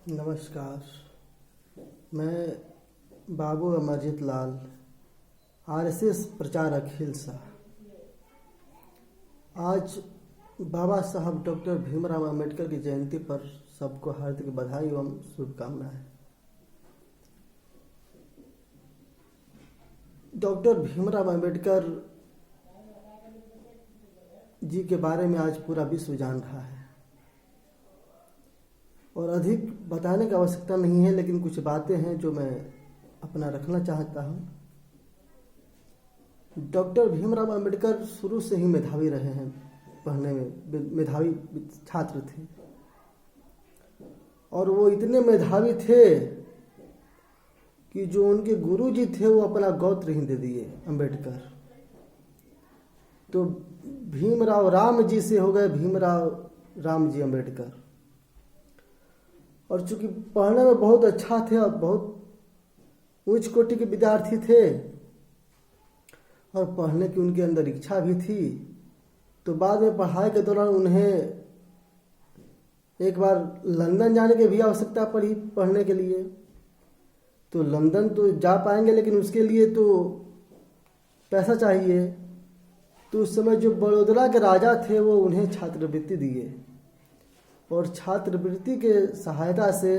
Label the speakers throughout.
Speaker 1: नमस्कार। मैं बाबू अमरजीत लाल, आरएसएस प्रचारक हिलसा। आज बाबा साहब डॉक्टर भीमराव अंबेडकर की जयंती पर सबको हार्दिक बधाई एवं शुभकामनाएं। डॉक्टर भीमराव अंबेडकर जी के बारे में आज पूरा विश्व जान रहा है और अधिक बताने की आवश्यकता नहीं है, लेकिन कुछ बातें हैं जो मैं अपना रखना चाहता हूँ। डॉक्टर भीमराव अंबेडकर शुरू से ही मेधावी रहे हैं, पढ़ने में मेधावी छात्र थे और वो इतने मेधावी थे कि जो उनके गुरुजी थे वो अपना गोत्र ही दे दिए अंबेडकर। तो भीमराव राम जी से हो गए भीमराव राम जी अंबेडकर। और चूंकि पढ़ने में बहुत अच्छा थे और बहुत उच्च कोटि के विद्यार्थी थे और पढ़ने की उनके अंदर इच्छा भी थी, तो बाद में पढ़ाई के दौरान उन्हें एक बार लंदन जाने की भी आवश्यकता पड़ी पढ़ने के लिए। तो लंदन तो जा पाएंगे, लेकिन उसके लिए तो पैसा चाहिए। तो उस समय जो बड़ौदा के राजा थे वो उन्हें छात्रवृत्ति दिए और छात्रवृत्ति के सहायता से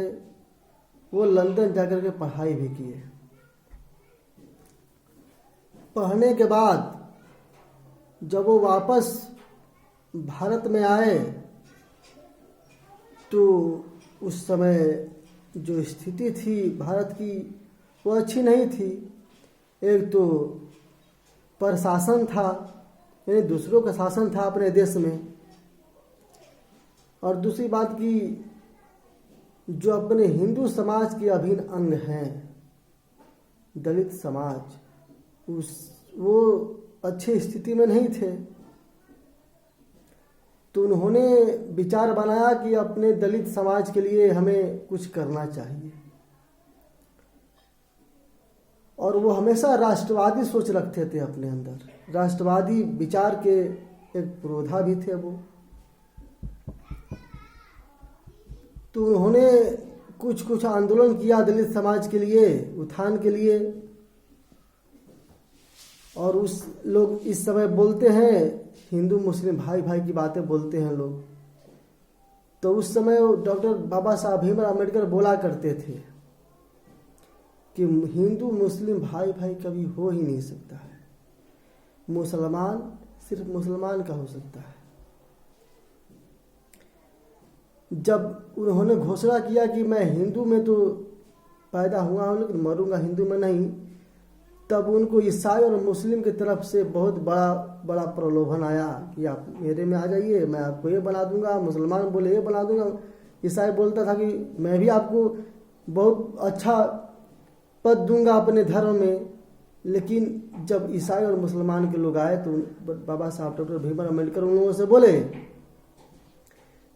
Speaker 1: वो लंदन जाकर के पढ़ाई भी किए। पढ़ने के बाद जब वो वापस भारत में आए तो उस समय जो स्थिति थी भारत की वो अच्छी नहीं थी। एक तो प्रशासन था, यानी दूसरों का शासन था अपने देश में, और दूसरी बात कि जो अपने हिंदू समाज के अभिन्न अंग हैं दलित समाज, वो अच्छी स्थिति में नहीं थे। तो उन्होंने विचार बनाया कि अपने दलित समाज के लिए हमें कुछ करना चाहिए, और वो हमेशा राष्ट्रवादी सोच रखते थे अपने अंदर। राष्ट्रवादी विचार के एक पुरोधा भी थे वो। तो उन्होंने कुछ आंदोलन किया दलित समाज के लिए, उत्थान के लिए। और उस लोग इस समय बोलते हैं हिंदू मुस्लिम भाई भाई की बातें बोलते हैं लोग। तो उस समय डॉक्टर बाबा साहब भीमराव अम्बेडकर बोला करते थे कि हिंदू मुस्लिम भाई भाई कभी हो ही नहीं सकता है, मुसलमान सिर्फ मुसलमान का हो सकता है। जब उन्होंने घोषणा किया कि मैं हिंदू में तो पैदा हुआ हूँ लेकिन मरूंगा हिंदू में नहीं, तब उनको ईसाई और मुस्लिम की तरफ से बहुत बड़ा प्रलोभन आया कि आप मेरे में आ जाइए, मैं आपको ये बना दूंगा। मुसलमान बोले ये बना दूंगा, ईसाई बोलता था कि मैं भी आपको बहुत अच्छा पद दूंगा अपने धर्म में। लेकिन जब ईसाई और मुसलमान के लोग आए तो बाबा साहब डॉक्टर भीमराव अम्बेडकर उन लोगों से बोले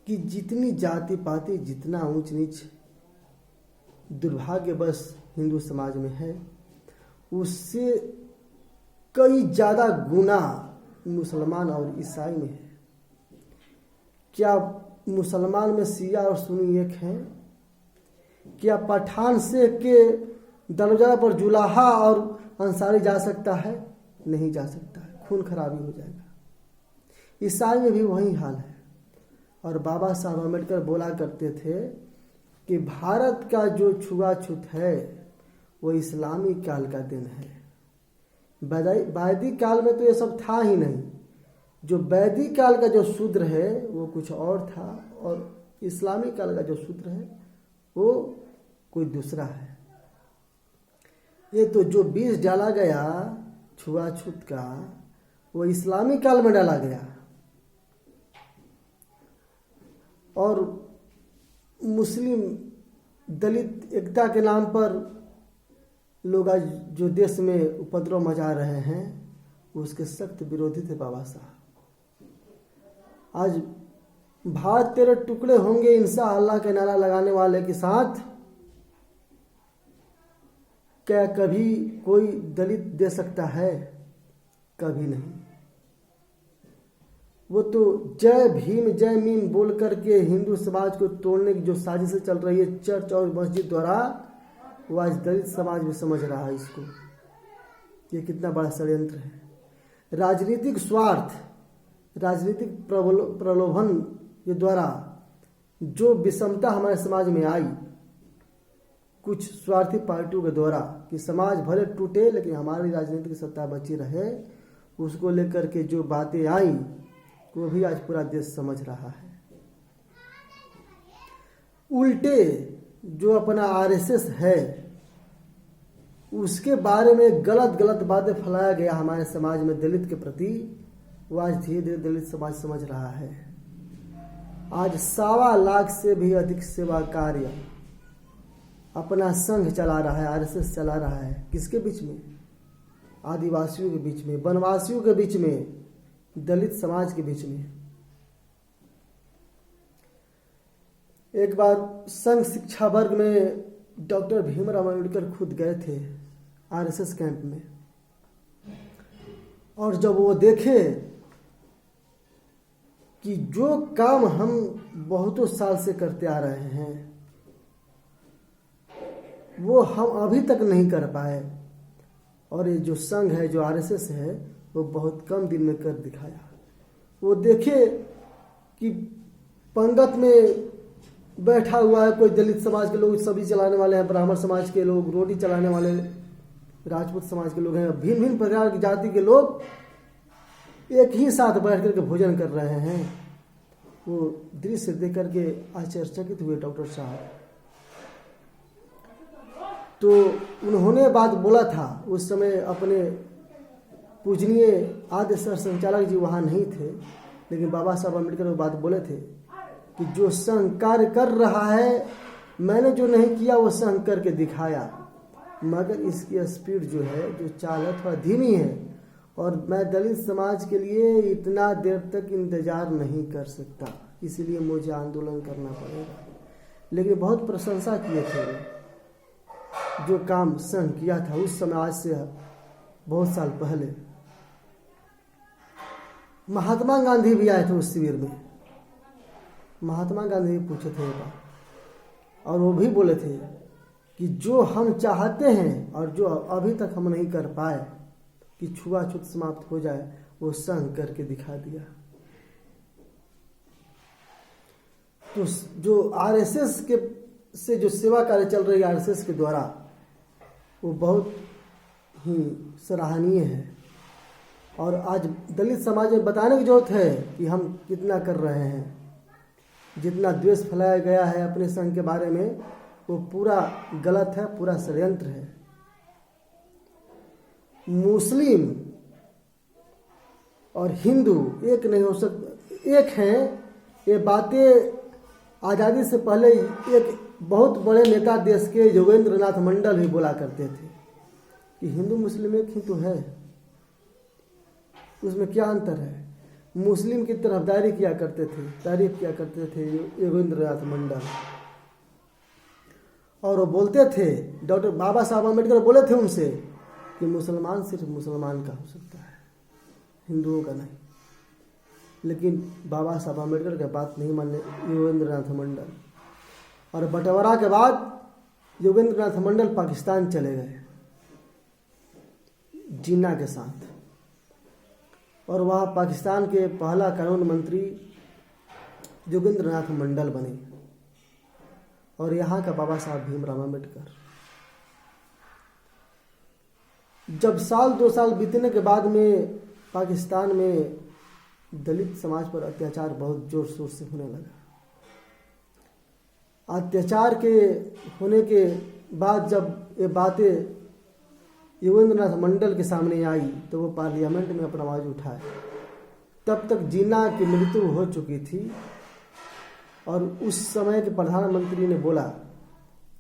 Speaker 1: कि जितनी जाति पाति, जितना ऊंच नीच दुर्भाग्यवश हिंदू समाज में है, उससे कई ज़्यादा गुना मुसलमान और ईसाई में है। क्या मुसलमान में शिया और सुन्नी एक हैं? क्या पठान शेख के दरवाजा पर जुलाहा और अंसारी जा सकता है? नहीं जा सकता है, खून खराबी हो जाएगा। ईसाई में भी वही हाल है। और बाबा साहब अम्बेडकर बोला करते थे कि भारत का जो छुआछूत है वो इस्लामी काल का दिन है। वैदिक काल में तो ये सब था ही नहीं। जो वैदिक काल का जो शूद्र है वो कुछ और था, और इस्लामी काल का जो शूद्र है वो कोई दूसरा है। ये तो जो बीज डाला गया छुआछूत का वो इस्लामी काल में डाला गया। और मुस्लिम दलित एकता के नाम पर लोग आज जो देश में उपद्रव मचा रहे हैं उसके सख्त विरोधी थे बाबा साहब। आज भारत तेरे टुकड़े होंगे इंशाअल्लाह के नारा लगाने वाले के साथ क्या कभी कोई दलित दे सकता है? कभी नहीं। वो तो जय भीम जय मीम बोल करके हिंदू समाज को तोड़ने की जो साजिशें चल रही है चर्च और मस्जिद द्वारा, वो आज दलित समाज भी समझ रहा है इसको, ये कितना बड़ा षड्यंत्र है। राजनीतिक स्वार्थ, राजनीतिक प्रलोभन के द्वारा जो विषमता हमारे समाज में आई, कुछ स्वार्थी पार्टियों के द्वारा, कि समाज भले टूटे लेकिन हमारी राजनीतिक सत्ता बची रहे, उसको लेकर के जो बातें आई वो भी आज पूरा देश समझ रहा है। उल्टे जो अपना आरएसएस है उसके बारे में गलत गलत बातें फैलाया गया हमारे समाज में दलित के प्रति, वो आज धीरे धीरे दलित समाज समझ रहा है। आज 1.25 लाख से भी अधिक सेवा कार्य अपना संघ चला रहा है, आरएसएस चला रहा है। किसके बीच में? आदिवासियों के बीच में, वनवासियों के बीच में, दलित समाज के बीच में। एक बार संघ शिक्षा वर्ग में डॉक्टर भीमराव अम्बेडकर खुद गए थे आरएसएस कैंप में, और जब वो देखे कि जो काम हम बहुतों साल से करते आ रहे हैं वो हम अभी तक नहीं कर पाए, और ये जो संघ है, जो आरएसएस है, वो बहुत कम दिन में कर दिखाया। वो देखे कि पंगत में बैठा हुआ है कोई दलित समाज के लोग, सब्जी चलाने वाले हैं, ब्राह्मण समाज के लोग, रोटी चलाने वाले राजपूत समाज के लोग हैं, भिन्न भिन्न प्रकार की जाति के लोग एक ही साथ बैठ करके भोजन कर रहे हैं। वो दृश्य देख करके आश्चर्यचकित हुए डॉक्टर साहब। तो उन्होंने बात बोला था, उस समय अपने पूजनीय आद्य सर संचालक जी वहाँ नहीं थे, लेकिन बाबा साहब अम्बेडकर वो बात बोले थे कि जो संघ कार्य कर रहा है, मैंने जो नहीं किया वो संघ करके दिखाया, मगर इसकी स्पीड जो है, जो चाल है, थोड़ा धीमी है, और मैं दलित समाज के लिए इतना देर तक इंतजार नहीं कर सकता, इसलिए मुझे आंदोलन करना पड़ेगा। लेकिन बहुत प्रशंसा किए थे जो काम संघ किया था उस समय, आज से बहुत साल पहले। महात्मा गांधी भी आए थे उस शिविर में, महात्मा गांधी भी पूछे थे एक बार, और वो भी बोले थे कि जो हम चाहते हैं और जो अभी तक हम नहीं कर पाए कि छुआछूत समाप्त हो जाए, वो संघ करके दिखा दिया। तो जो आरएसएस के से जो सेवा कार्य चल रही है आरएसएस के द्वारा, वो बहुत ही सराहनीय है, और आज दलित समाज में बताने की जरूरत है कि हम कितना कर रहे हैं। जितना द्वेष फैलाया गया है अपने संघ के बारे में, वो पूरा गलत है, पूरा षड्यंत्र है। मुस्लिम और हिंदू एक नहीं हो सकते, एक हैं। ये बातें आज़ादी से पहले एक बहुत बड़े नेता देश के योगेंद्र नाथ मंडल भी बोला करते थे कि हिंदू मुस्लिम एक ही तो है, उसमें क्या अंतर है। मुस्लिम की तरफदारी किया करते थे, तारीफ किया करते थे योगेंद्र नाथ मंडल, और वो बोलते थे, डॉक्टर बाबा साहब अम्बेडकर बोले थे उनसे कि मुसलमान सिर्फ मुसलमान का हो सकता है, हिंदुओं का नहीं। लेकिन बाबा साहब अम्बेडकर की बात नहीं माने योगेंद्र नाथ मंडल, और बंटवारा के बाद योगेंद्र नाथ मंडल पाकिस्तान चले गए जिन्ना के साथ, और वहाँ पाकिस्तान के पहला कानून मंत्री योगेंद्र नाथ मंडल बने, और यहाँ का बाबा साहब भीमराव अम्बेडकर। जब 1-2 साल बीतने के बाद में पाकिस्तान में दलित समाज पर अत्याचार बहुत जोर शोर से होने लगा। अत्याचार के होने के बाद जब ये बातें योगेंद्र नाथ मंडल के सामने आई तो वो पार्लियामेंट में अपना आवाज़ उठाए। तब तक जिन्ना की मृत्यु हो चुकी थी, और उस समय के प्रधानमंत्री ने बोला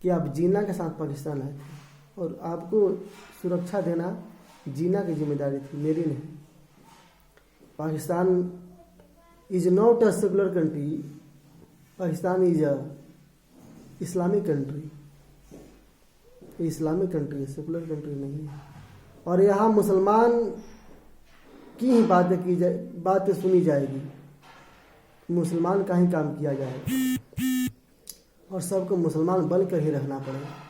Speaker 1: कि आप जिन्ना के साथ पाकिस्तान आए थे और आपको सुरक्षा देना जिन्ना की जिम्मेदारी थी, मेरी नहीं। Pakistan is not a secular country, Pakistan is a Islamic country, Islamic country है, सेकुलर कंट्री नहीं है। और यहाँ मुसलमान की ही बातें सुनी जाएगी, मुसलमान का ही काम किया जाएगा और सबको मुसलमान बन कर ही रहना पड़ेगा।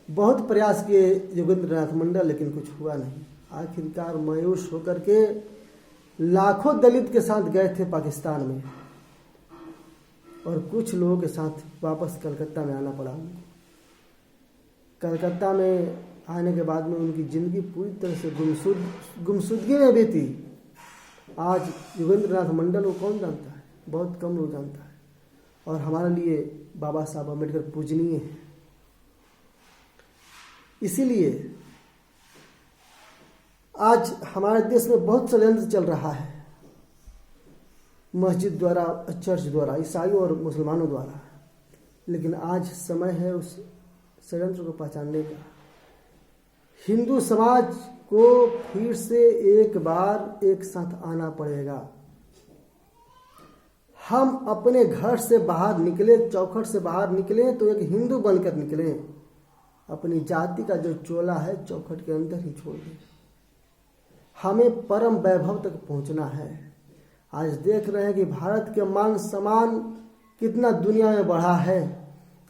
Speaker 1: बहुत प्रयास किए योगेंद्रनाथ मंडल, लेकिन कुछ हुआ नहीं। आखिरकार मायूस होकर के लाखों दलित के साथ गए थे पाकिस्तान में और कुछ लोगों के साथ वापस कलकत्ता में आना पड़ा उनको। कलकत्ता में आने के बाद में उनकी ज़िंदगी पूरी तरह से गुमशुदगी में बीती। आज योगेंद्रनाथ मंडल को कौन जानता है? बहुत कम लोग जानता है। और हमारे लिए बाबा साहब अम्बेडकर पूजनीय हैं। इसीलिए आज हमारे देश में बहुत षड्यंत्र चल रहा है, मस्जिद द्वारा, चर्च द्वारा, ईसाइयों और मुसलमानों द्वारा। लेकिन आज समय है उस षड्यंत्र को पहचानने का। हिंदू समाज को फिर से एक बार एक साथ आना पड़ेगा। हम अपने घर से बाहर निकले, चौखट से बाहर निकले तो एक हिंदू बनकर निकले। अपनी जाति का जो चोला है चौखट के अंदर ही छोड़ दें। हमें परम वैभव तक पहुंचना है। आज देख रहे हैं कि भारत के मान सम्मान कितना दुनिया में बढ़ा है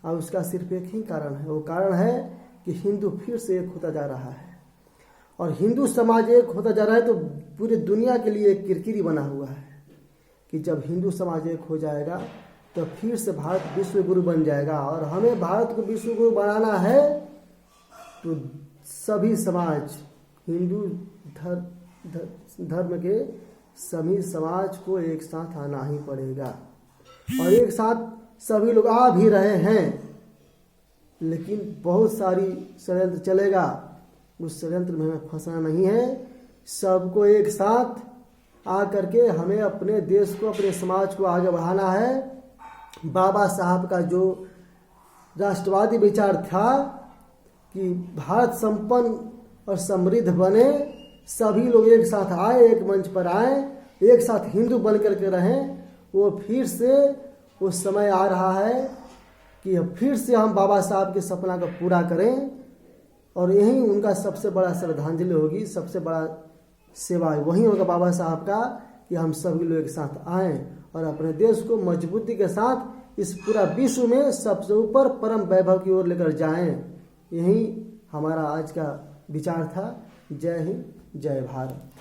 Speaker 1: और उसका सिर्फ एक ही कारण है। वो कारण है कि हिंदू फिर से एक होता जा रहा है और हिंदू समाज एक होता जा रहा है तो पूरी दुनिया के लिए एक किरकिरी बना हुआ है कि जब हिंदू समाज एक हो जाएगा तो फिर से भारत विश्व गुरु बन जाएगा। और हमें भारत को विश्व गुरु बनाना है तो सभी समाज, हिंदू धर्म के सभी समाज को एक साथ आना ही पड़ेगा। और एक साथ सभी लोग आ भी रहे हैं, लेकिन बहुत सारी षड्यंत्र चलेगा। उस षड्यंत्र में हमें फंसना नहीं है। सबको एक साथ आ करके हमें अपने देश को, अपने समाज को आगे बढ़ाना है। बाबा साहब का जो राष्ट्रवादी विचार था कि भारत संपन्न और समृद्ध बने, सभी लोग एक साथ आए, एक मंच पर आए, एक साथ हिंदू बन करके रहें, वो फिर से वो समय आ रहा है कि फिर से हम बाबा साहब के सपना को पूरा करें। और यही उनका सबसे बड़ा श्रद्धांजलि होगी, सबसे बड़ा सेवा वही होगा बाबा साहब का कि हम सभी लोग एक साथ आएँ और अपने देश को मजबूती के साथ इस पूरा विश्व में सबसे ऊपर परम वैभव की ओर लेकर जाएं। यही हमारा आज का विचार था। जय हिंद, जय भारत।